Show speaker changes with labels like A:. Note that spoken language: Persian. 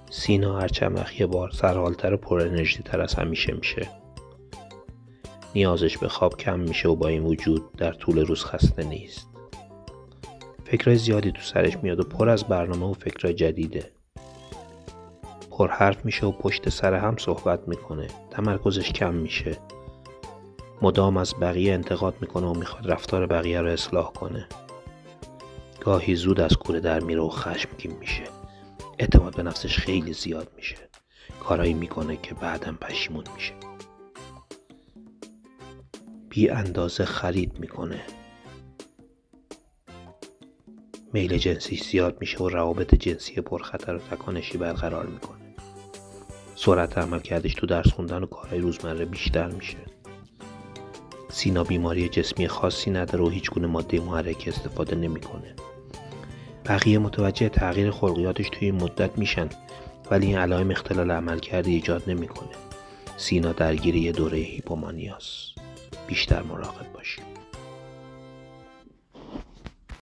A: سینا هر چند وقت یه بار سرحالتر و پر انرژی تر از همیشه میشه. نیازش به خواب کم میشه و با این وجود در طول روز خسته نیست. فکرای زیادی تو سرش میاد و پر از برنامه و فکرای جدیده. پر حرف میشه و پشت سر هم صحبت میکنه. تمرکزش کم میشه. مدام از بقیه انتقاد میکنه و میخواد رفتار بقیه رو اصلاح کنه. گاهی زود از کوره در میره و خشمگین میشه. اعتماد به نفسش خیلی زیاد میشه. کارایی میکنه که بعدم پشیمون میشه. بی اندازه خرید میکنه. میل جنسیش زیاد میشه و روابط جنسی پرخطر و تکانشی برقرار میکنه. سرعت عملکردش تو درس خوندن و کارهای روزمره بیشتر میشه. سینا بیماری جسمی خاصی نداره و هیچ گونه ماده محرک استفاده نمیکنه. بقیه متوجه تغییر خلقیاتش توی این مدت میشن، ولی این علائم اختلال عملکردی ایجاد نمیکنه. سینا درگیر یه دوره هیپومانیاست. بیشتر مراقب باشید.